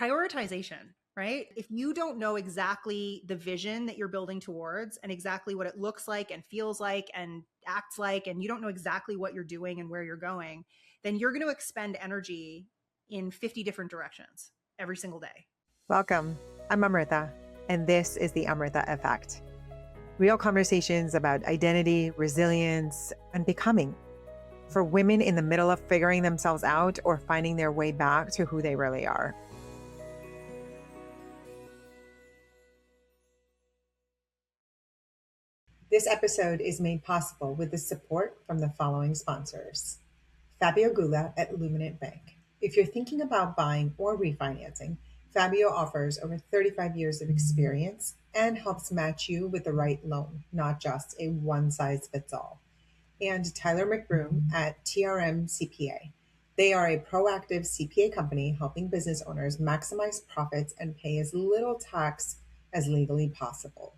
prioritization, right? If you don't know exactly the vision that you're building towards and exactly what it looks like and feels like and acts like, and you don't know exactly what you're doing and where you're going, then you're going to expend energy in 50 different directions every single day. Welcome. I'm Amrita, and this is the Amrita Effect. Real conversations about identity, resilience, and becoming for women in the middle of figuring themselves out or finding their way back to who they really are. This episode is made possible with the support from the following sponsors. Fabio Gula at Luminant Bank. If you're thinking about buying or refinancing, Fabio offers over 35 years of experience and helps match you with the right loan, not just a one-size-fits-all. And Tyler McBroom at TRM CPA. They are a proactive CPA company helping business owners maximize profits and pay as little tax as legally possible.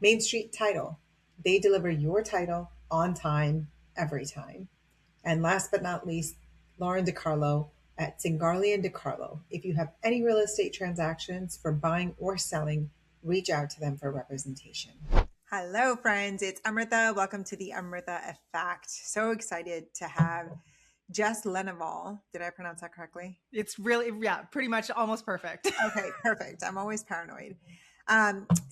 Main Street Title. They deliver your title on time, every time. And last but not least, Lauren DiCarlo at Zingarli and DiCarlo. If you have any real estate transactions for buying or selling, reach out to them for representation. Hello, friends. It's Amrita. Welcome to the Amrita Effect. So excited to have Jess Lenouvel. Did I pronounce that correctly? It's really, pretty much almost perfect. Okay, perfect. I'm always paranoid.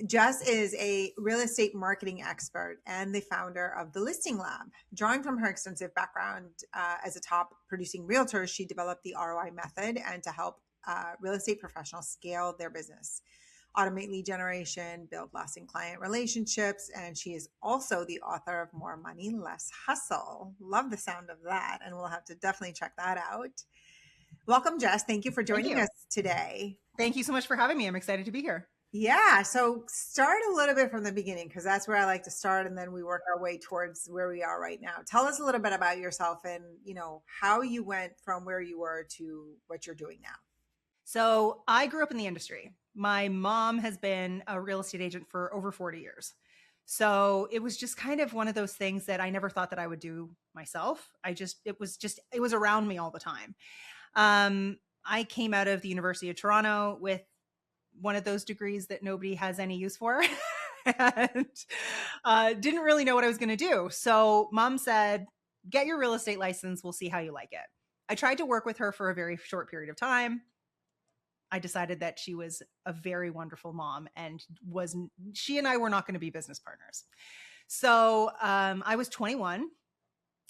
Jess is a real estate marketing expert and the founder of the Listing Lab. Drawing from her extensive background as a top producing realtor, she developed the ROI method and to help real estate professionals scale their business, automate lead generation, build lasting client relationships. And she is also the author of More Money, Less Hustle. Love the sound of that. And we'll have to definitely check that out. Welcome, Jess. Thank you for joining us today. Thank you so much for having me. I'm excited to be here. Yeah. So start a little bit from the beginning, because that's where I like to start. And then we work our way towards where we are right now. Tell us a little bit about yourself and, how you went from where you were to what you're doing now. So I grew up in the industry. My mom has been a real estate agent for over 40 years. So it was just kind of one of those things that I never thought that I would do myself. It was around me all the time. I came out of the University of Toronto with one of those degrees that nobody has any use for and didn't really know what I was going to do. So mom said, get your real estate license. We'll see how you like it. I tried to work with her for a very short period of time. I decided that she was a very wonderful mom and she and I were not going to be business partners. So I was 21.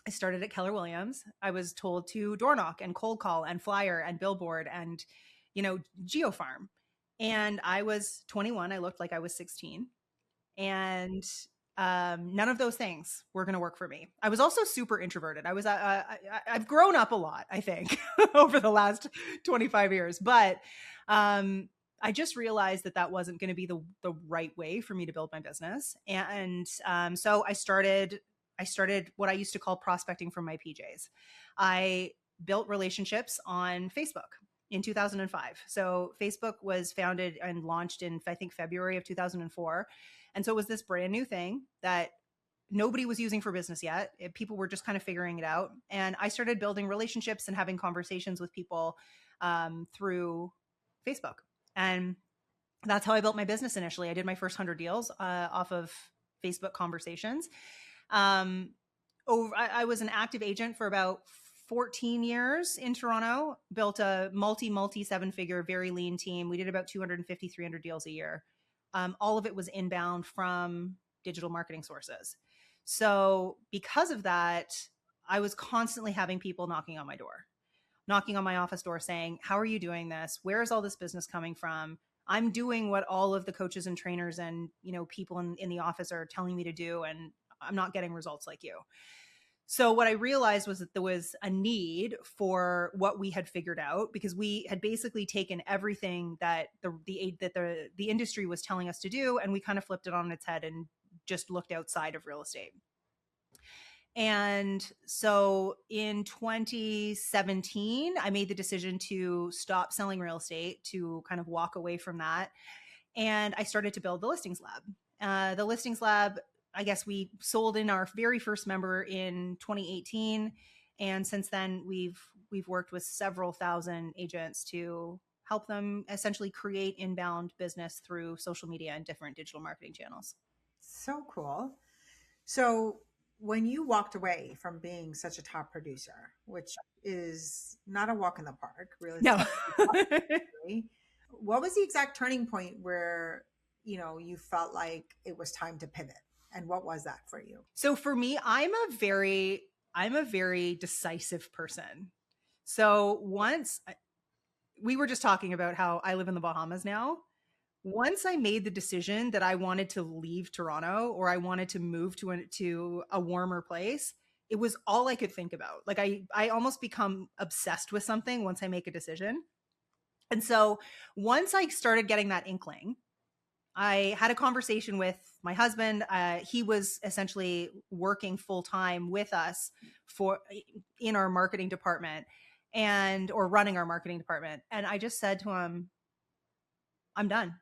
I started at Keller Williams. I was told to door knock and cold call and flyer and billboard and, geofarm. And I was 21. I looked like I was 16. And none of those things were going to work for me. I was also super introverted. I've grown up a lot, I think, over the last 25 years. But I just realized that wasn't going to be the right way for me to build my business. And so I started what I used to call prospecting from my PJs. I built relationships on Facebook in 2005. So Facebook was founded and launched in, I think, February of 2004. And so it was this brand new thing that nobody was using for business yet. People were just kind of figuring it out. And I started building relationships and having conversations with people through Facebook. And that's how I built my business initially. I did my first 100 deals off of Facebook conversations. I was an active agent for about 14 years in Toronto, built a multi 7-figure, very lean team. We did about 250, 300 deals a year. All of it was inbound from digital marketing sources. So because of that, I was constantly having people knocking on my door, knocking on my office door saying, how are you doing this? Where is all this business coming from? I'm doing what all of the coaches and trainers and, people in the office are telling me to do, and I'm not getting results like you. So what I realized was that there was a need for what we had figured out, because we had basically taken everything that the industry was telling us to do, and we kind of flipped it on its head and just looked outside of real estate. And so in 2017, I made the decision to stop selling real estate, to kind of walk away from that. And I started to build the Listings Lab. The Listings Lab, I guess we sold in our very first member in 2018. And since then we've worked with several thousand agents to help them essentially create inbound business through social media and different digital marketing channels. So cool. So when you walked away from being such a top producer, which is not a walk in the park, No. realistically, what was the exact turning point where, you felt like it was time to pivot? And what was that for you? So for me, I'm a very decisive person. So once we were just talking about how I live in the Bahamas now. Once I made the decision that I wanted to leave Toronto or I wanted to move to a warmer place, it was all I could think about. Like I almost become obsessed with something once I make a decision. And so once I started getting that inkling, I had a conversation with my husband. He was essentially working full time with us for in our marketing department and or running our marketing department. And I just said to him, I'm done.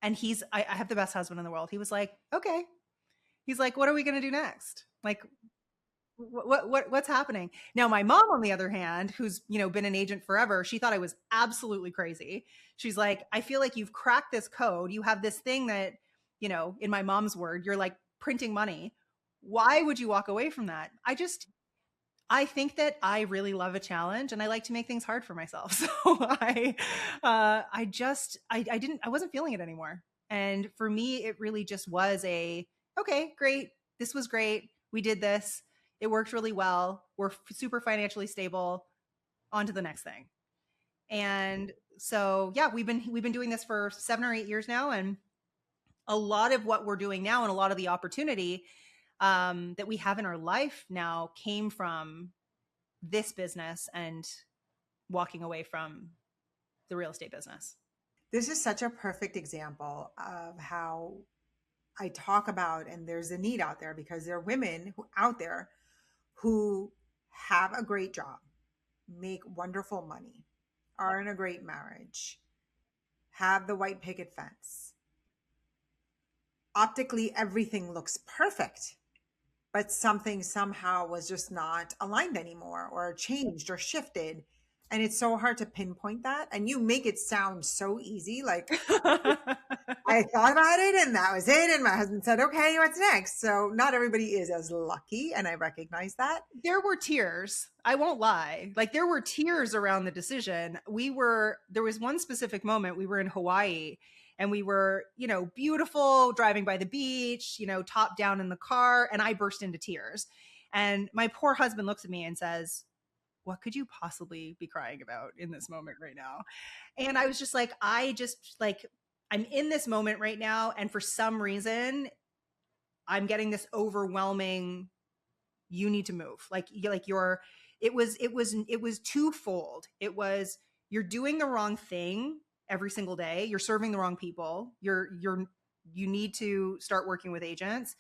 And I have the best husband in the world. He was like, okay. He's like, what are we going to do next? Like, what's happening now? My mom, on the other hand, who's been an agent forever, she thought I was absolutely crazy. She's like, I feel like you've cracked this code. You have this thing that, in my mom's word, you're like printing money. Why would you walk away from that? I think that I really love a challenge and I like to make things hard for myself. So I wasn't feeling it anymore. And for me, it really just was okay, great. This was great. We did this. It worked really well. We're super financially stable. On to the next thing. And so, yeah, we've been doing this for 7 or 8 years now. And a lot of what we're doing now and a lot of the opportunity that we have in our life now came from this business and walking away from the real estate business. This is such a perfect example of how I talk about, and there's a need out there because there are women out there who have a great job, make wonderful money, are in a great marriage, have the white picket fence. Optically, everything looks perfect, but something somehow was just not aligned anymore or changed or shifted. And it's so hard to pinpoint that. And you make it sound so easy. Like I thought about it and that was it. And my husband said, okay, what's next? So not everybody is as lucky. And I recognize that. There were tears. I won't lie. Like there were tears around the decision. There was one specific moment we were in Hawaii and we were, beautiful, driving by the beach, top down in the car. And I burst into tears. And my poor husband looks at me and says, what could you possibly be crying about in this moment right now? And I was just like, I'm in this moment right now. And for some reason, I'm getting this overwhelming, you need to move. It was twofold. It was, you're doing the wrong thing every single day. You're serving the wrong people. You need to start working with agents.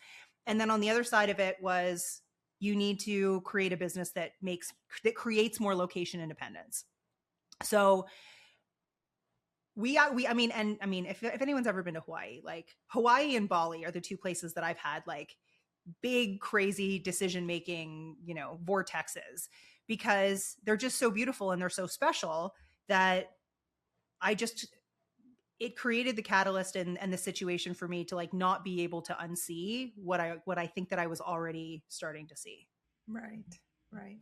And then on the other side of it was, you need to create a business that creates more location independence. So if anyone's ever been to Hawaii, like Hawaii and Bali are the two places that I've had like big, crazy decision-making, vortexes, because they're just so beautiful and they're so special that it created the catalyst and the situation for me to like not be able to unsee what I think that I was already starting to see. Right. Right.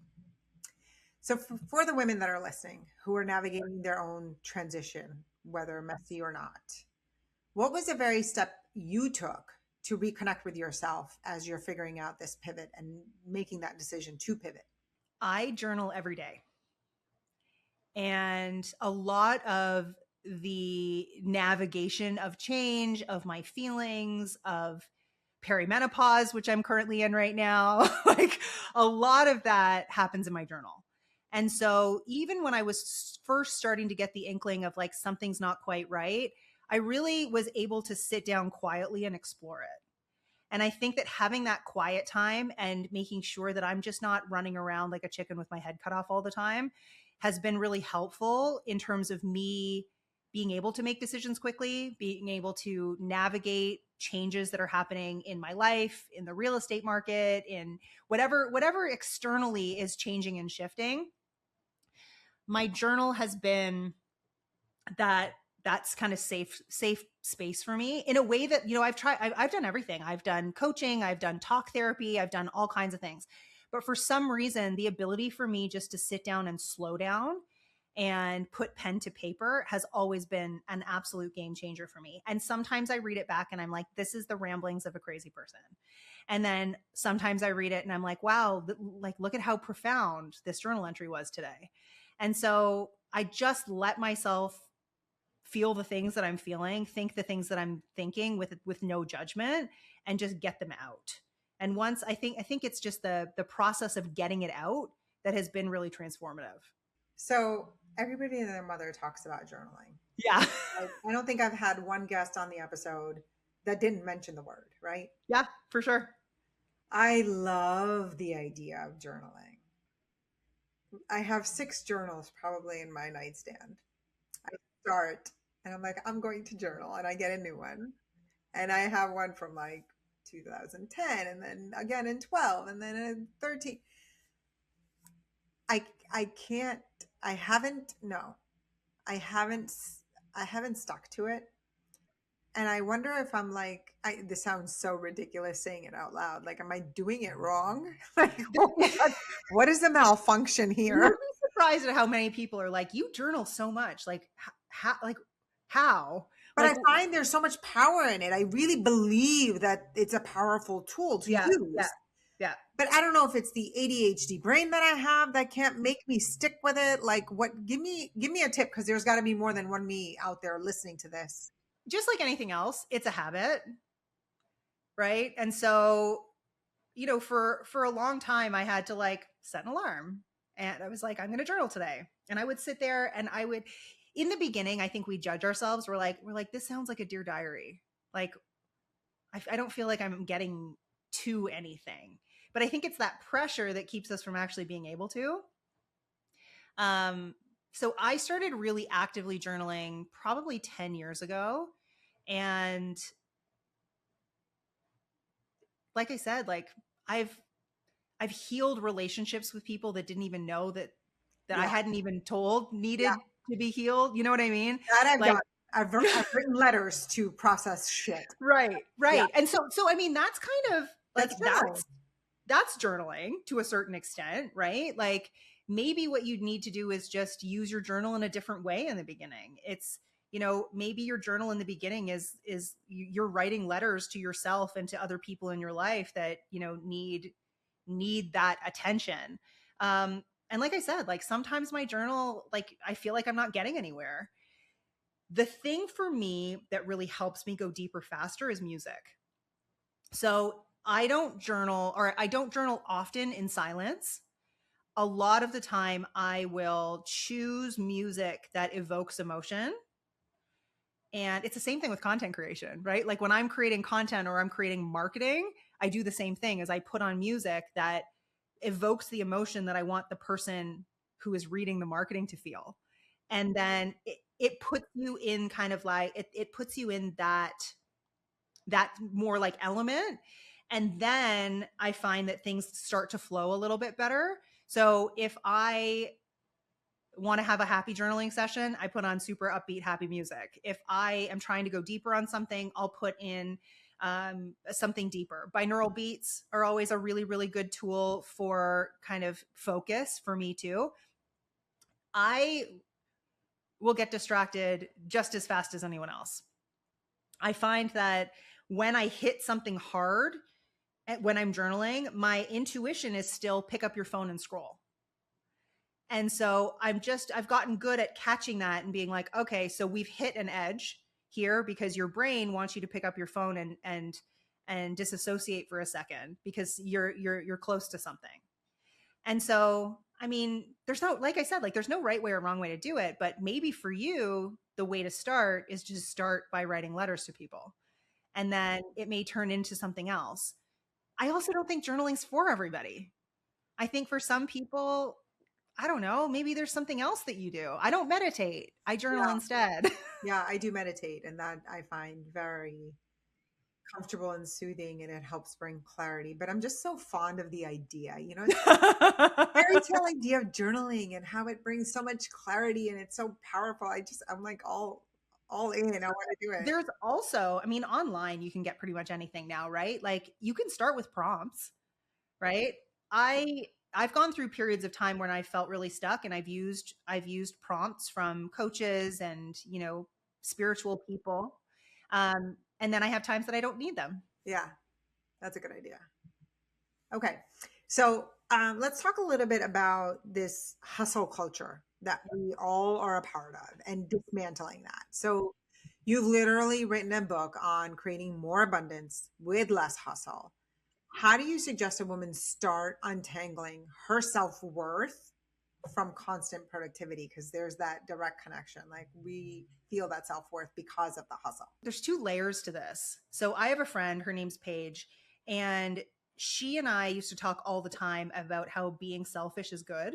So for the women that are listening who are navigating their own transition, whether messy or not, what was the very step you took to reconnect with yourself as you're figuring out this pivot and making that decision to pivot? I journal every day. And a lot of the navigation of change, of my feelings, of perimenopause, which I'm currently in right now, like a lot of that happens in my journal. And so even when I was first starting to get the inkling of like something's not quite right, I really was able to sit down quietly and explore it. And I think that having that quiet time and making sure that I'm just not running around like a chicken with my head cut off all the time has been really helpful in terms of me being able to make decisions quickly, being able to navigate changes that are happening in my life, in the real estate market, in whatever externally is changing and shifting. My journal has been that that's kind of safe space for me in a way that, I've done everything. I've done coaching, I've done talk therapy, I've done all kinds of things. But for some reason, the ability for me just to sit down and slow down and put pen to paper has always been an absolute game changer for me. And sometimes I read it back and I'm like, this is the ramblings of a crazy person. And then sometimes I read it and I'm like, wow, like, look at how profound this journal entry was today. And so I just let myself feel the things that I'm feeling, think the things that I'm thinking with no judgment, and just get them out. And once I think it's just the process of getting it out that has been really transformative. So everybody and their mother talks about journaling. Yeah. I don't think I've had one guest on the episode that didn't mention the word, right? Yeah, for sure. I love the idea of journaling. I have 6 journals probably in my nightstand. I start and I'm like, I'm going to journal, and I get a new one. And I have one from like 2010, and then again in 12, and then in 13. I can't, I haven't, no, I haven't, I haven't stuck to it. And I wonder if I'm like, this sounds so ridiculous saying it out loud. Like, am I doing it wrong? Like, what is the malfunction You here? would be surprised at how many people are like, you journal so much. Like, how? But Like, I find there's so much power in it. I really believe that it's a powerful tool to yeah, use. yeah. But I don't know if it's the ADHD brain that I have that can't make me stick with it. Like, what? Give me a tip, because there's got to be more than one me out there listening to this. Just like anything else, it's a habit, right? And so, for a long time, I had to like set an alarm, and I was like, I'm going to journal today, and I would sit there, and I would. In the beginning, I think we judge ourselves. We're like, this sounds like a Dear Diary. Like, I don't feel like I'm getting to anything. But I think it's that pressure that keeps us from actually being able to. So I started really actively journaling probably 10 years ago. And like I said, like I've healed relationships with people that didn't even know that I hadn't even told needed to be healed. You know what I mean? That I've like, done. I've written letters to process shit. Right. Yeah. And so I mean, that's kind of like That's that's journaling to a certain extent, right? Like maybe what you'd need to do is just use your journal in a different way in the beginning. It's, maybe your journal in the beginning is you're writing letters to yourself and to other people in your life that, need that attention. And like I said, like sometimes my journal, like I feel like I'm not getting anywhere. The thing for me that really helps me go deeper faster is music. So I don't journal often in silence. A lot of the time, I will choose music that evokes emotion. And it's the same thing with content creation, right? Like when I'm creating content or I'm creating marketing, I do the same thing as I put on music that evokes the emotion that I want the person who is reading the marketing to feel. And then it puts you in kind of like, it puts you in that more like element. And then I find that things start to flow a little bit better. So if I want to have a happy journaling session, I put on super upbeat, happy music. If I am trying to go deeper on something, I'll put in something deeper. Binaural beats are always a really, really good tool for kind of focus for me too. I will get distracted just as fast as anyone else. I find that when I hit something hard, when I'm journaling, my intuition is still pick up your phone and scroll. And so I've gotten good at catching that and being like, okay, so we've hit an edge here because your brain wants you to pick up your phone and disassociate for a second because you're close to something. And so, I mean, there's no, like I said, like there's no right way or wrong way to do it, but maybe for you, the way to start is just start by writing letters to people. And then it may turn into something else. I also don't think journaling's for everybody. I think for some people, I don't know, maybe there's something else that you do. I don't meditate. I journal instead. Yeah, I do meditate, and that I find very comfortable and soothing, and it helps bring clarity. But I'm just so fond of the idea, it's fairy tale idea of journaling and how it brings so much clarity and it's so powerful. I'm like all in. I want to do it. There's also, I mean, online you can get pretty much anything now, right? Like you can start with prompts, right? I I've gone through periods of time when I felt really stuck, and I've used prompts from coaches and spiritual people, and then I have times that I don't need them. Yeah, that's a good idea. Okay. So let's talk a little bit about this hustle culture that we all are a part of and dismantling that. So you've literally written a book on creating more abundance with less hustle. How do you suggest a woman start untangling her self-worth from constant productivity? Because there's that direct connection. Like we feel that self-worth because of the hustle. There's two layers to this. So I have a friend, her name's Paige, and she and I used to talk all the time about how being selfish is good,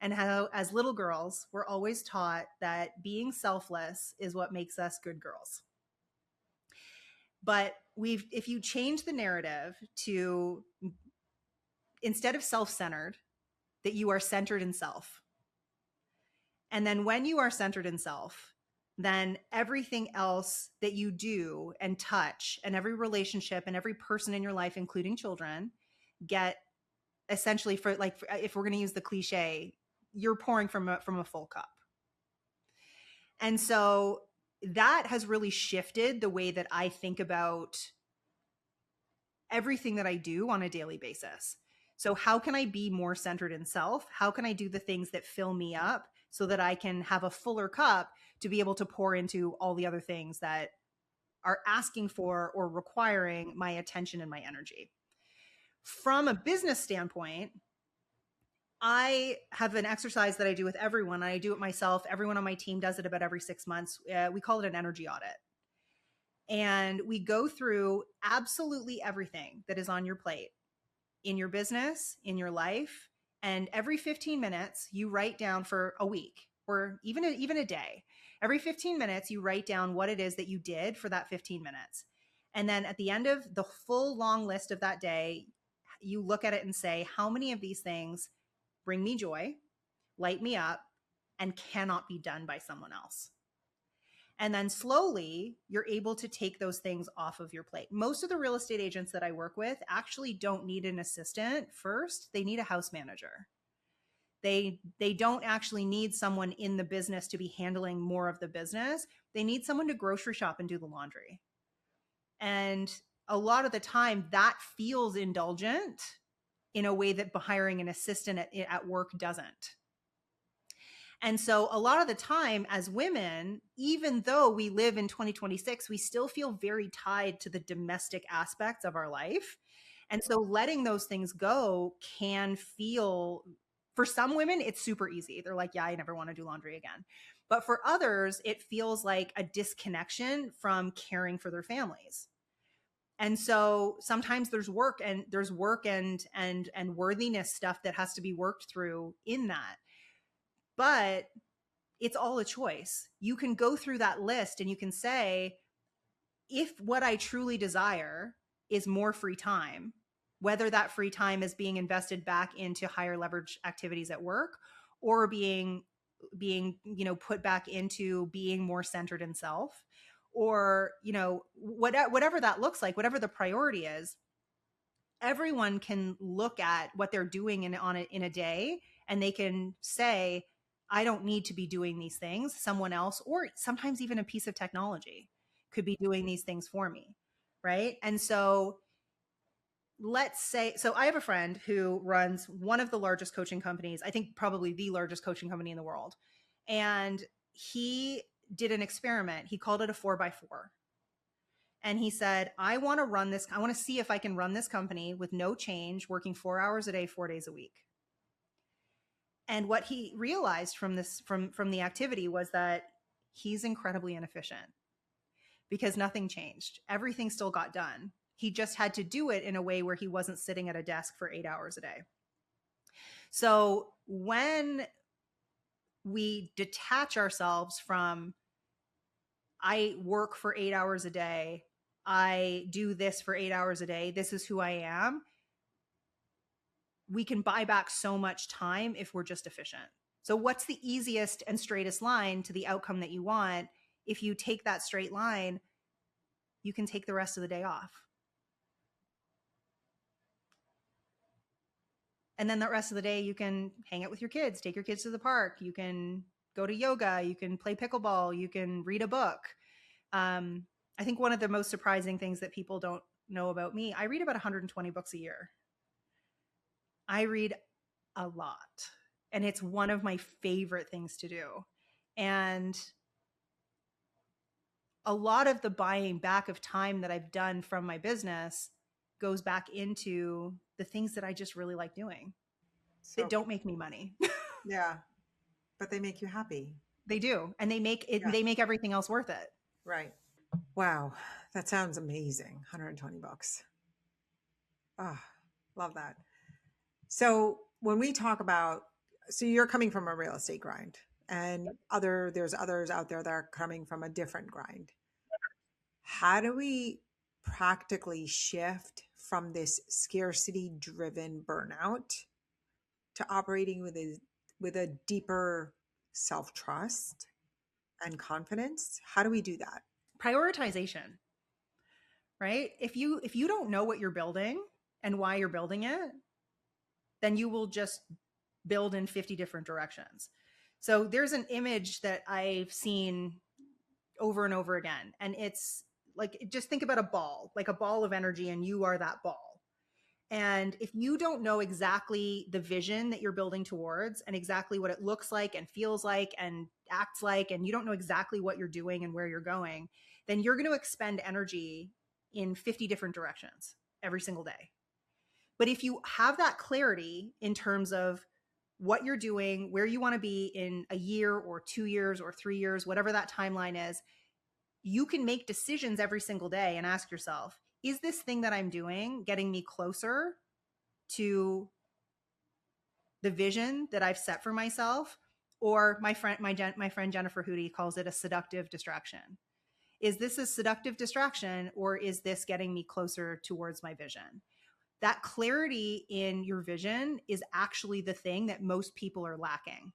and how as little girls we're always taught that being selfless is what makes us good girls. But if you change the narrative to, instead of self-centered, that you are centered in self, and then when you are centered in self, then everything else that you do and touch, and every relationship and every person in your life, including children, get essentially, if we're going to use the cliche, you're pouring from a full cup. And so that has really shifted the way that I think about everything that I do on a daily basis. So how can I be more centered in self? How can I do the things that fill me up so that I can have a fuller cup to be able to pour into all the other things that are asking for or requiring my attention and my energy? From a business standpoint, I have an exercise that I do with everyone. I do it myself. Everyone on my team does it about every 6 months. We call it an energy audit. And we go through absolutely everything that is on your plate in your business, in your life. And every 15 minutes, you write down, for a week or even a day, every 15 minutes, you write down what it is that you did for that 15 minutes. And then at the end of the full long list of that day, you look at it and say, how many of these things bring me joy, light me up, and cannot be done by someone else? And then slowly you're able to take those things off of your plate. Most of the real estate agents that I work with actually don't need an assistant first. They need a house manager. They don't actually need someone in the business to be handling more of the business. They need someone to grocery shop and do the laundry. And a lot of the time that feels indulgent in a way that hiring an assistant at work doesn't. And so a lot of the time as women, even though we live in 2026, we still feel very tied to the domestic aspects of our life. And so letting those things go can feel, for some women, it's super easy. They're like, yeah, I never want to do laundry again. But for others, it feels like a disconnection from caring for their families. And so sometimes there's work and worthiness stuff that has to be worked through in that. But it's all a choice. You can go through that list and you can say, if what I truly desire is more free time, whether that free time is being invested back into higher leverage activities at work or being put back into being more centered in self, or whatever that looks like, whatever the priority is, everyone can look at what they're doing in a day, and they can say, I don't need to be doing these things. Someone else, or sometimes even a piece of technology, could be doing these things for me, right? And so I have a friend who runs one of the largest coaching companies, I think probably the largest coaching company in the world. And he did an experiment. He called it a 4x4. And he said, I want to see if I can run this company with no change, working 4 hours a day, 4 days a week. And what he realized from the activity was that he's incredibly inefficient because nothing changed. Everything still got done. He just had to do it in a way where he wasn't sitting at a desk for 8 hours a day. So when we detach ourselves from, I work for 8 hours a day I do this for 8 hours a day. This is who I am. We can buy back so much time if we're just efficient. So, what's the easiest and straightest line to the outcome that you want? If you take that straight line, you can take the rest of the day off. And then the rest of the day, you can hang out with your kids, take your kids to the park. You can go to yoga. You can play pickleball. You can read a book. I think one of the most surprising things that people don't know about me, I read about 120 books a year. I read a lot, and it's one of my favorite things to do. And a lot of the buying back of time that I've done from my business goes back into the things that I just really like doing So that don't make me money. yeah, but they make you happy. They do. And they make it, they make everything else worth it. Right. Wow. That sounds amazing. 120 bucks. Ah, love that. So when we talk about, so you're coming from a real estate grind and there's others out there that are coming from a different grind. How do we practically shift from this scarcity driven burnout to operating with a deeper self-trust and confidence? How do we do that? Prioritization, right? If you don't know what you're building and why you're building it, then you will just build in 50 different directions. So there's an image that I've seen over and over again, and it's like, just think about a ball, like a ball of energy, and you are that ball. And if you don't know exactly the vision that you're building towards and exactly what it looks like and feels like and acts like, and you don't know exactly what you're doing and where you're going, then you're going to expend energy in 50 different directions every single day. But if you have that clarity in terms of what you're doing, where you want to be in a year or 2 years or 3 years, whatever that timeline is, you can make decisions every single day and ask yourself, is this thing that I'm doing getting me closer to the vision that I've set for myself? Or my friend Jennifer Hootie calls it a seductive distraction. Is this a seductive distraction, or is this getting me closer towards my vision? That clarity in your vision is actually the thing that most people are lacking.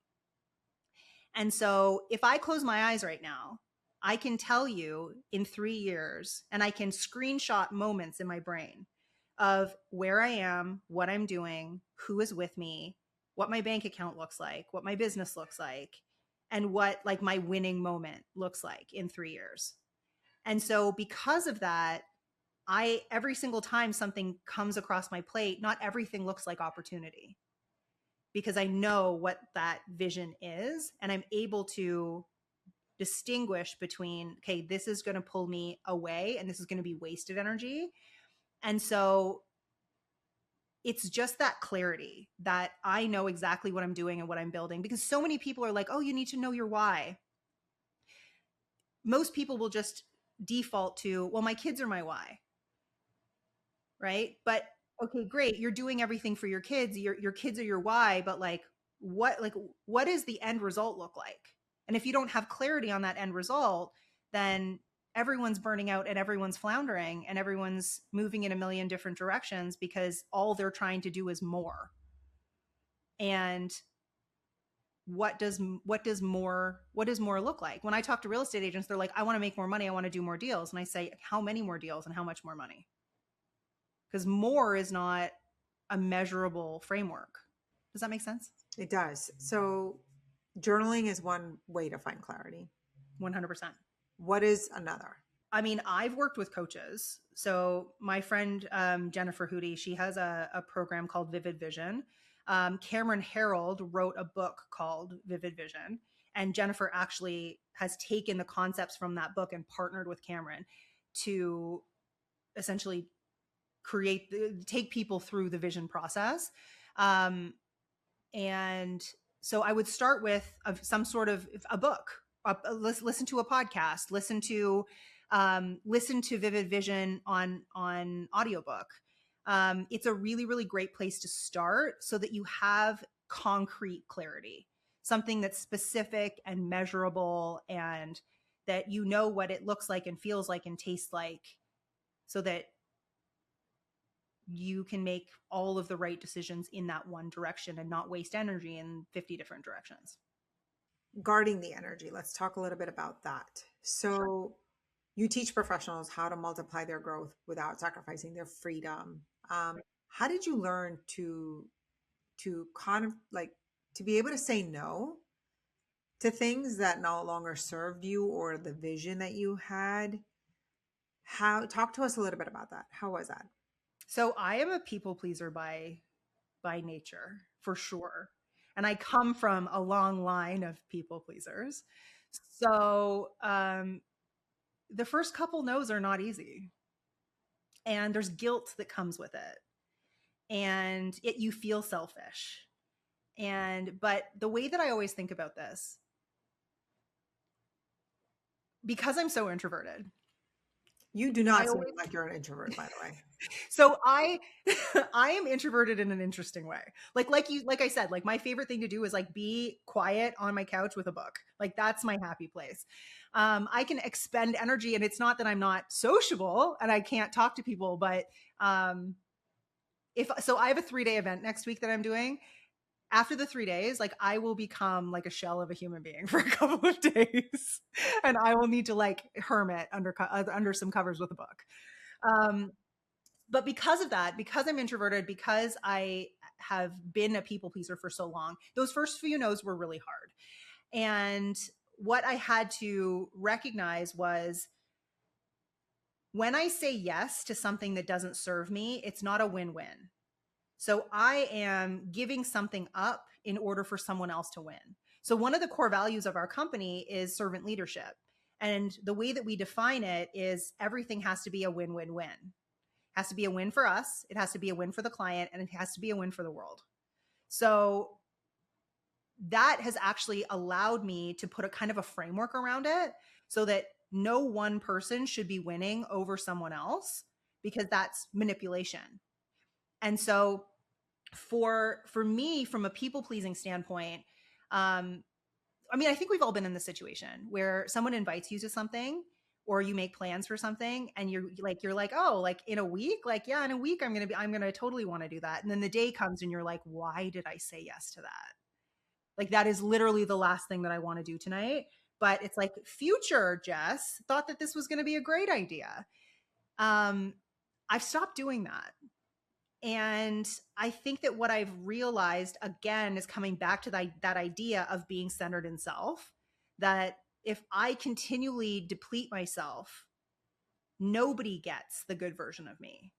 And so if I close my eyes right now, I can tell you in 3 years, and I can screenshot moments in my brain of where I am, what I'm doing, who is with me, what my bank account looks like, what my business looks like, and what like my winning moment looks like in 3 years. And so because of that, every single time something comes across my plate, not everything looks like opportunity, because I know what that vision is, and I'm able to distinguish between, okay, this is going to pull me away and this is going to be wasted energy. And so it's just that clarity that I know exactly what I'm doing and what I'm building, because so many people are like, oh, you need to know your why. Most people will just default to, well, my kids are my why. Right? But okay, great. You're doing everything for your kids. Your kids are your why, but what does the end result look like? And if you don't have clarity on that end result, then everyone's burning out and everyone's floundering and everyone's moving in a million different directions because all they're trying to do is more. And what does more look like? When I talk to real estate agents, they're like, I want to make more money, I want to do more deals. And I say, how many more deals and how much more money? Because more is not a measurable framework. Does that make sense? It does. So journaling is one way to find clarity. 100%. What is another? I mean, I've worked with coaches. So my friend Jennifer Hootie, she has a program called Vivid Vision. Cameron Herold wrote a book called Vivid Vision. And Jennifer actually has taken the concepts from that book and partnered with Cameron to essentially take people through the vision process. And so I would start with some sort of a book, listen to a podcast, listen to Vivid Vision on audiobook. It's a really, really great place to start so that you have concrete clarity, something that's specific and measurable, and that you know what it looks like and feels like and tastes like so that you can make all of the right decisions in that one direction and not waste energy in 50 different directions. Guarding the energy. Let's talk a little bit about that. So you teach professionals how to multiply their growth without sacrificing their freedom. How did you learn to kind of like to be able to say no to things that no longer served you or the vision that you had? How talk to us a little bit about that. How was that? So I am a people pleaser by nature, for sure. And I come from a long line of people pleasers. So the first couple no's are not easy. And there's guilt that comes with it. And you feel selfish. But the way that I always think about this, because I'm so introverted, You do I not seem always like you're an introvert, by the way. so I I am introverted in an interesting way. Like I said, like my favorite thing to do is like be quiet on my couch with a book. Like that's my happy place. I can expend energy, and it's not that I'm not sociable and I can't talk to people, but if so, I have a 3-day event next week that I'm doing. After the 3 days, like I will become like a shell of a human being for a couple of days, and I will need to like hermit under some covers with a book. Um, but because of that, because I'm introverted, because I have been a people pleaser for so long, those first few no's were really hard. And what I had to recognize was when I say yes to something that doesn't serve me, it's not a win-win. So I am giving something up in order for someone else to win. So one of the core values of our company is servant leadership. And the way that we define it is everything has to be a win-win-win. It has to be a win for us, it has to be a win for the client, and it has to be a win for the world. So that has actually allowed me to put a kind of a framework around it so that no one person should be winning over someone else, because that's manipulation. And so for me, from a people pleasing standpoint, I mean, I think we've all been in this situation where someone invites you to something or you make plans for something and you're like, oh, like in a week, like, yeah, in a week, I'm going to totally want to do that. And then the day comes and you're like, why did I say yes to that? Like, that is literally the last thing that I want to do tonight. But it's like, future Jess thought that this was going to be a great idea. I've stopped doing that. And I think that what I've realized again is coming back to that idea of being centered in self, that if I continually deplete myself, nobody gets the good version of me.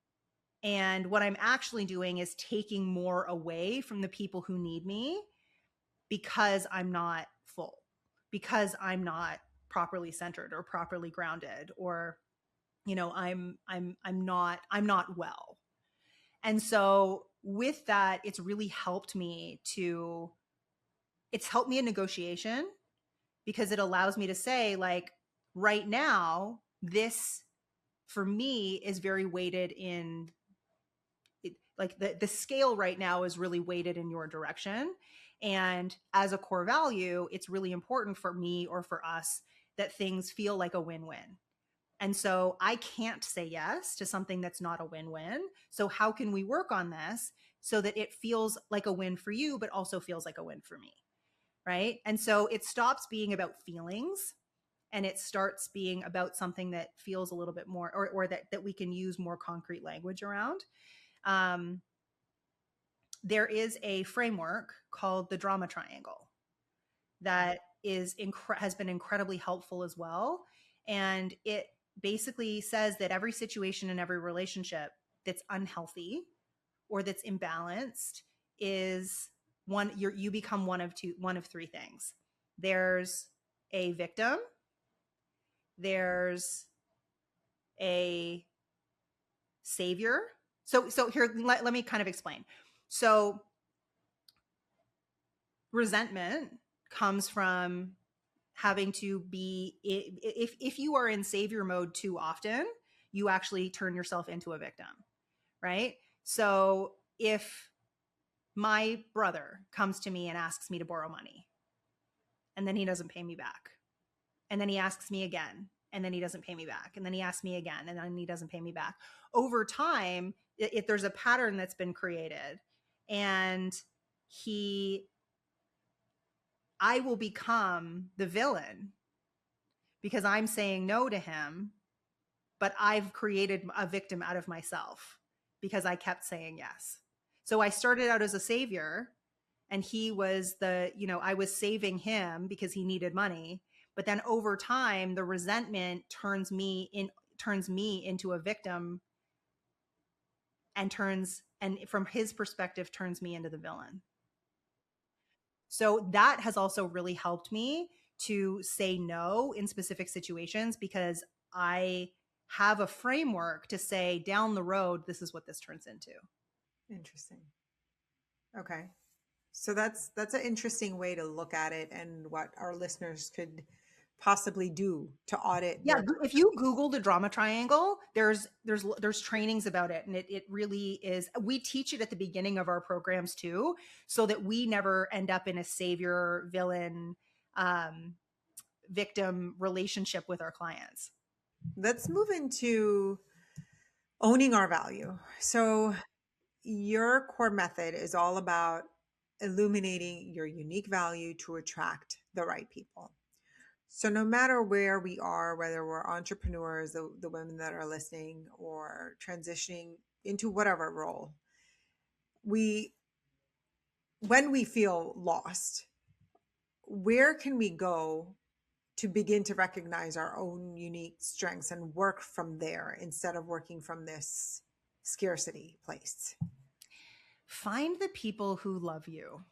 And what I'm actually doing is taking more away from the people who need me because I'm not full, because I'm not properly centered or properly grounded, or I'm not well. And so with that, it's helped me in negotiation, because it allows me to say, like, right now, this for me is very weighted in like the scale right now is really weighted in your direction. And as a core value, it's really important for me or for us that things feel like a win-win. And so I can't say yes to something that's not a win-win. So how can we work on this so that it feels like a win for you, but also feels like a win for me? Right. And so it stops being about feelings and it starts being about something that feels a little bit more, or that we can use more concrete language around. Um, there is a framework called the drama triangle that has been incredibly helpful as well. And it basically says that every situation and every relationship that's unhealthy or that's imbalanced is you become one of three things. There's a victim, there's a savior. So here, let me kind of explain. So resentment comes from having to be, if you are in savior mode too often, you actually turn yourself into a victim, right? So if my brother comes to me and asks me to borrow money, and then he doesn't pay me back, and then he asks me again, and then he doesn't pay me back, and then he asks me again, and then he doesn't pay me back. Over time, there's a pattern that's been created, and he I will become the villain because I'm saying no to him, but I've created a victim out of myself because I kept saying yes. So I started out as a savior, and he was I was saving him because he needed money. But then over time, the resentment turns me into a victim, and from his perspective, turns me into the villain. So that has also really helped me to say no in specific situations, because I have a framework to say down the road, this is what this turns into. Interesting. Okay. So that's an interesting way to look at it, and what our listeners could possibly do to audit Yeah, their. if you Google the drama triangle, there's trainings about it, and it really is. We teach it at the beginning of our programs too, so that we never end up in a savior villain um, victim relationship with our clients. Let's move into owning our value. So your core method is all about illuminating your unique value to attract the right people. So no matter where we are, whether we're entrepreneurs, the women that are listening, or transitioning into whatever role, we when we feel lost, where can we go to begin to recognize our own unique strengths and work from there instead of working from this scarcity place? Find the people who love you.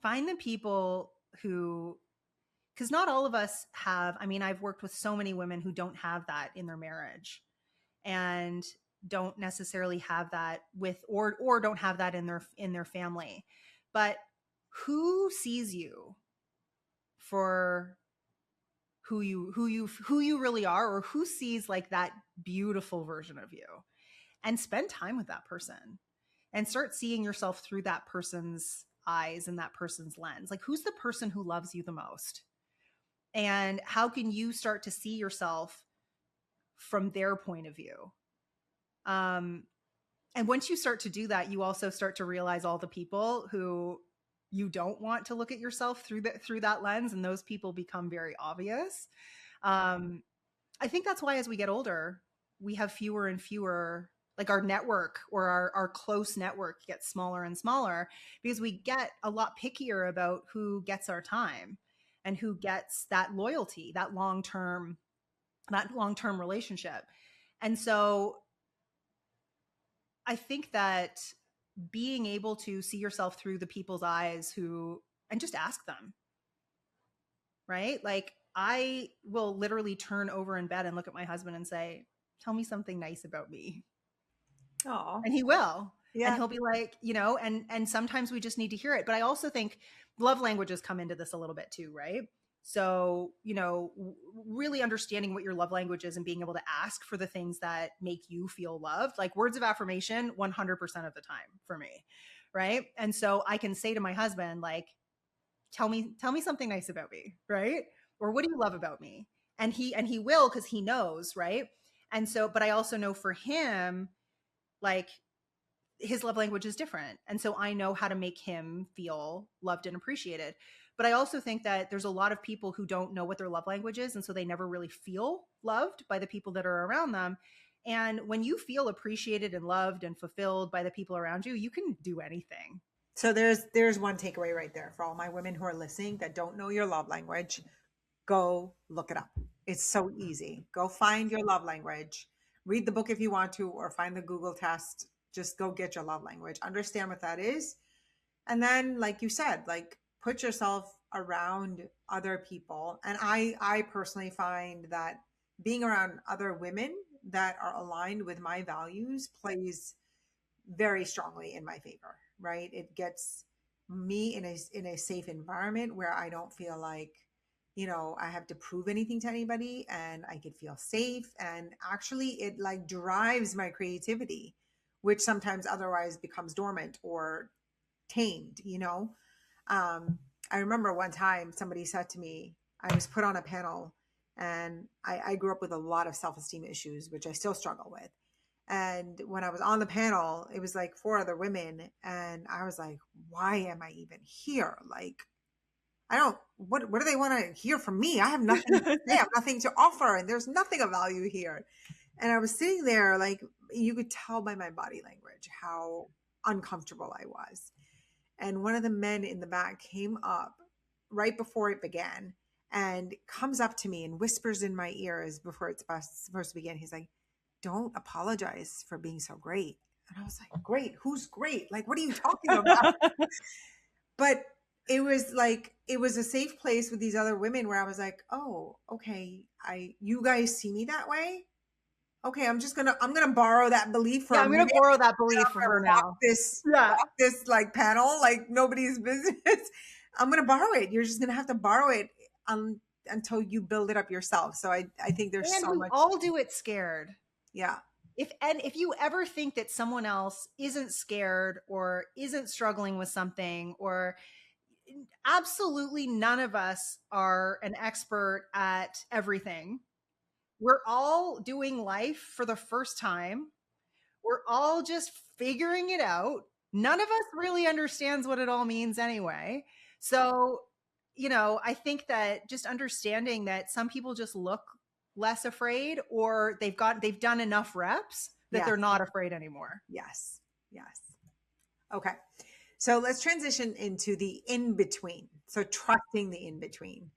Find the people who, because not all of us have, I mean, I've worked with so many women who don't have that in their marriage, and don't necessarily have that with, or don't have that in their family. But who sees you for who you really are, or who sees like that beautiful version of you, and spend time with that person, and start seeing yourself through that person's eyes and that person's lens. Like, who's the person who loves you the most? And how can you start to see yourself from their point of view? Um, and once you start to do that, you also start to realize all the people who you don't want to look at yourself through that lens, and those people become very obvious. Um, I think that's why as we get older, we have fewer and fewer, like our network, or our close network gets smaller and smaller, because we get a lot pickier about who gets our time and who gets that loyalty, that long-term relationship. And so I think that being able to see yourself through the people's eyes and just ask them, right? Like, I will literally turn over in bed and look at my husband and say, tell me something nice about me. Oh, And he will. And yeah. he'll be like, and sometimes we just need to hear it. But I also think love languages come into this a little bit too, right? So, really understanding what your love language is and being able to ask for the things that make you feel loved, like words of affirmation, 100% of the time for me. Right. And so I can say to my husband, like, tell me something nice about me, right? Or what do you love about me? And he will, because he knows, right? And so, but I also know for him, like, his love language is different, and so I know how to make him feel loved and appreciated. But I also think that there's a lot of people who don't know what their love language is, and so they never really feel loved by the people that are around them. And when you feel appreciated and loved and fulfilled by the people around you, you can do anything. So there's one takeaway right there for all my women who are listening that don't know your love language. Go look it up. It's so easy. Go find your love language. Read the book if you want to, or find the Google test. Just go get your love language. Understand what that is. And then, like you said, like, put yourself around other people. And I personally find that being around other women that are aligned with my values plays very strongly in my favor, right? It gets me in a safe environment where I don't feel like, I have to prove anything to anybody, and I could feel safe. And actually it like drives my creativity, which sometimes otherwise becomes dormant or tamed. I remember one time somebody said to me, I was put on a panel, And I grew up with a lot of self-esteem issues, which I still struggle with. And when I was on the panel, it was like 4 other women. And I was like, why am I even here? Like, I don't, what do they want to hear from me? I have nothing to say. I have nothing to offer. And there's nothing of value here. And I was sitting there, like, you could tell by my body language how uncomfortable I was. And one of the men in the back came up right before it began and comes up to me and whispers in my ears before it's supposed to begin. He's like, don't apologize for being so great. And I was like, great? Who's great? Like, what are you talking about? But it was like, it was a safe place with these other women where I was like, oh, okay. You guys see me that way? Okay, I'm gonna borrow that belief for Yeah, a I'm going minute. to borrow that I'm belief from gonna her now. Yeah. rock this like panel like nobody's business. I'm gonna borrow it. You're just gonna have to borrow it until you build it up yourself. So I think there's And so we much. all do it scared. Yeah. If you ever think that someone else isn't scared or isn't struggling with something, or absolutely none of us are an expert at everything. We're all doing life for the first time. We're all just figuring it out. None of us really understands what it all means anyway. So, I think that just understanding that some people just look less afraid, or they've done enough reps that Yes. they're not afraid anymore. Yes. Yes. Okay. So let's transition into the in between. So trusting the in between.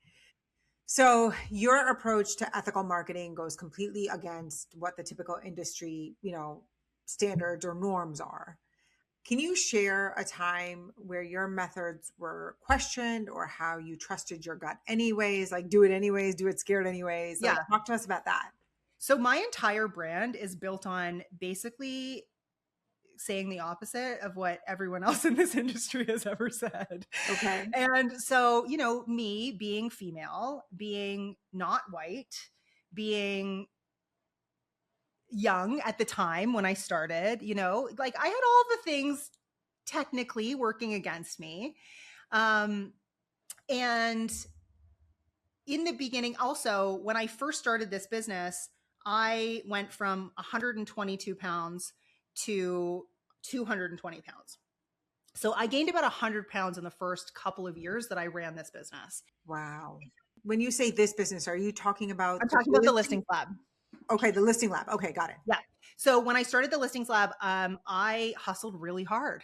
So your approach to ethical marketing goes completely against what the typical industry, standards or norms are. Can you share a time where your methods were questioned or how you trusted your gut anyways, like do it anyways, do it scared anyways? Like Yeah. talk to us about that. So my entire brand is built on basically saying the opposite of what everyone else in this industry has ever said. Okay. And so, me being female, being not white, being young at the time when I started, like I had all the things technically working against me. And in the beginning, also, when I first started this business, I went from 122 pounds to 220 pounds. So I gained about 100 pounds in the first couple of years that I ran this business. Wow. When you say this business, are you talking about I'm talking about the Listings Lab. Okay, the listing lab. Okay, got it. Yeah. So when I started the Listings Lab, I hustled really hard.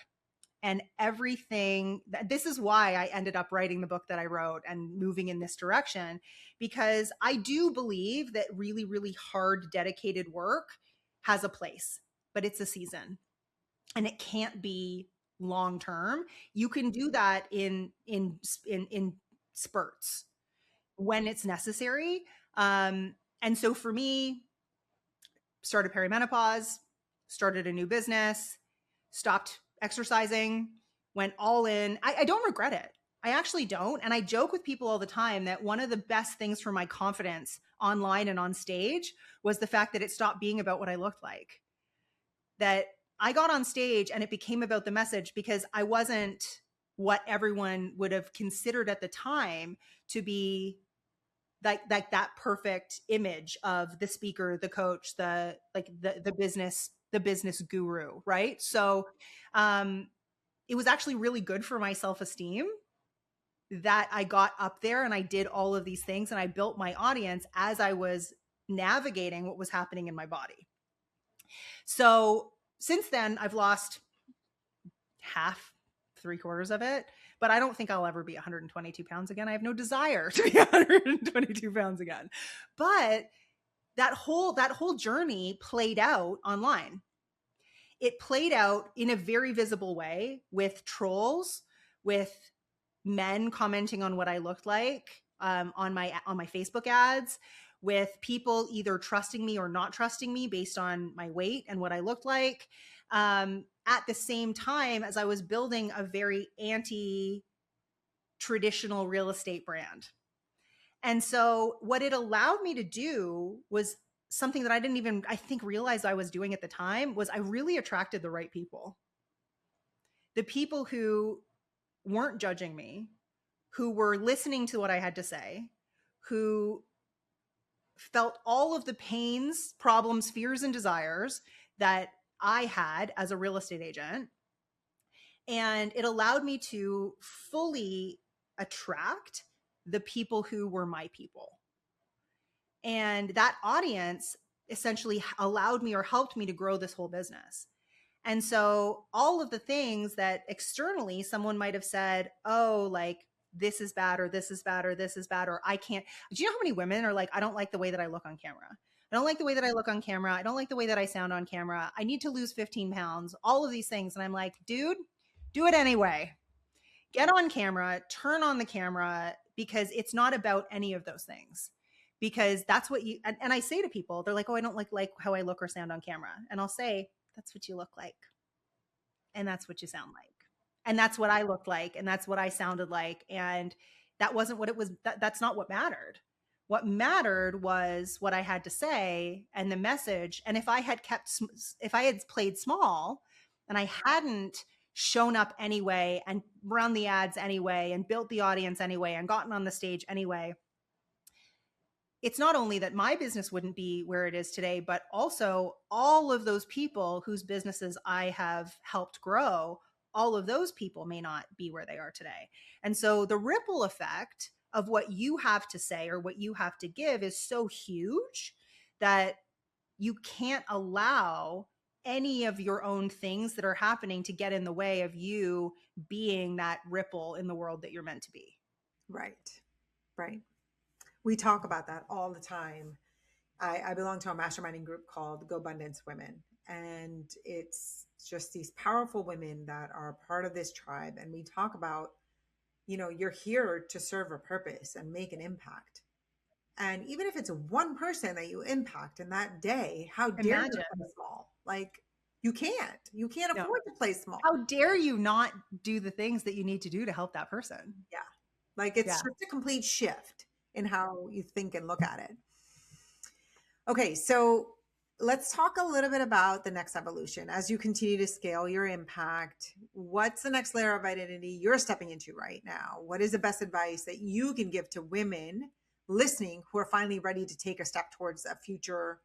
And everything, this is why I ended up writing the book that I wrote and moving in this direction, because I do believe that really, really hard, dedicated work has a place, but it's a season and it can't be long term. You can do that in spurts when it's necessary. And so for me, started perimenopause, started a new business, stopped exercising, went all in. I don't regret it. I actually don't. And I joke with people all the time that one of the best things for my confidence online and on stage was the fact that it stopped being about what I looked like. That I got on stage and it became about the message, because I wasn't what everyone would have considered at the time to be like that perfect image of the speaker, the coach, the business guru, right? So it was actually really good for my self-esteem that I got up there and I did all of these things and I built my audience as I was navigating what was happening in my body. So since then, I've lost half, 3/4 of it, but I don't think I'll ever be 122 pounds again. I have no desire to be 122 pounds again. But that whole journey played out online. It played out in a very visible way with trolls, with men commenting on what I looked like on my Facebook ads, with people either trusting me or not trusting me based on my weight and what I looked like. At the same time as I was building a very anti-traditional real estate brand. And so what it allowed me to do was something that I didn't even, I think, realize I was doing at the time, was I really attracted the right people. The people who weren't judging me, who were listening to what I had to say, who felt all of the pains, problems, fears, and desires that I had as a real estate agent. And it allowed me to fully attract the people who were my people. And that audience essentially allowed me or helped me to grow this whole business. And so all of the things that externally someone might have said, oh, like this is bad, or this is bad, or this is bad, or I can't. Do you know how many women are like, I don't like the way that I look on camera. I don't like the way that I look on camera. I don't like the way that I sound on camera. I need to lose 15 pounds, all of these things. And I'm like, dude, do it anyway. Get on camera, turn on the camera, because it's not about any of those things. Because that's what you, and I say to people, they're like, oh, I don't like how I look or sound on camera. And I'll say, that's what you look like. And that's what you sound like. And that's what I looked like. And that's what I sounded like. And that wasn't what it was. That's not what mattered. What mattered was what I had to say and the message. And if I had played small and I hadn't shown up anyway and run the ads anyway and built the audience anyway and gotten on the stage anyway, it's not only that my business wouldn't be where it is today, but also all of those people whose businesses I have helped grow, all of those people may not be where they are today. And so the ripple effect of what you have to say or what you have to give is so huge that you can't allow any of your own things that are happening to get in the way of you being that ripple in the world that you're meant to be. Right. Right. We talk about that all the time. I belong to a masterminding group called Go Abundance Women. And it's just these powerful women that are part of this tribe. And we talk about, you're here to serve a purpose and make an impact. And even if it's one person that you impact in that day, how dare you play small? Like you can't afford to play small. How dare you not do the things that you need to do to help that person? Yeah. Like it's just a complete shift in how you think and look at it. Okay. So let's talk a little bit about the next evolution. As you continue to scale your impact, what's the next layer of identity you're stepping into right now? What is the best advice that you can give to women listening who are finally ready to take a step towards a future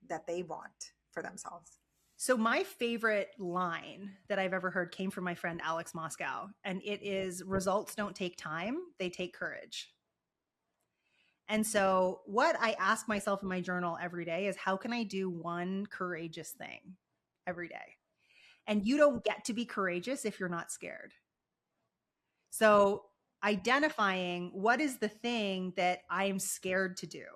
that they want for themselves? So my favorite line that I've ever heard came from my friend Alex Moscow, and it is, results don't take time, they take courage. And so what I ask myself in my journal every day is, how can I do one courageous thing every day? And you don't get to be courageous if you're not scared. So identifying what is the thing that I am scared to do,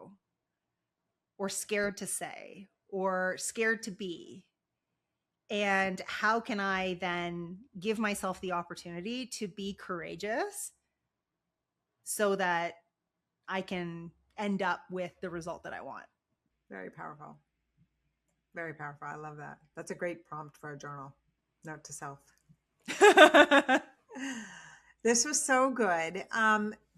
or scared to say, or scared to be, and how can I then give myself the opportunity to be courageous so that I can end up with the result that I want. Very powerful. Very powerful. I love that. That's a great prompt for a journal. Note to self. This was so good.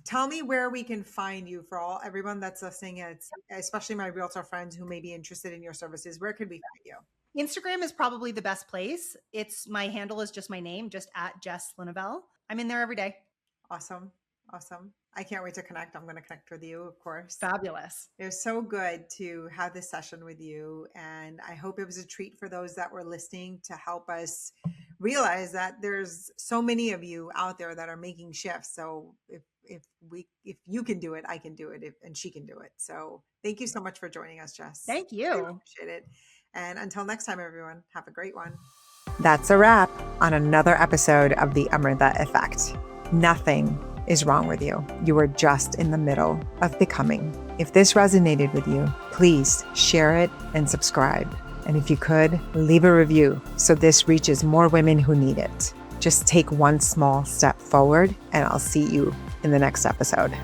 Tell me where we can find you for everyone that's listening, especially my realtor friends who may be interested in your services. Where could we find you? Instagram is probably the best place. My handle is just my name, just at Jess Lenouvel. I'm in there every day. Awesome. Awesome. I can't wait to connect. I'm going to connect with you, of course. Fabulous. It was so good to have this session with you. And I hope it was a treat for those that were listening to help us realize that there's so many of you out there that are making shifts. So if you can do it, I can do it, and she can do it. So thank you so much for joining us, Jess. Thank you. I appreciate it. And until next time, everyone, have a great one. That's a wrap on another episode of the Amrita Effect. Nothing is wrong with you. You are just in the middle of becoming. If this resonated with you, please share it and subscribe. And if you could, leave a review so this reaches more women who need it. Just take one small step forward, and I'll see you in the next episode.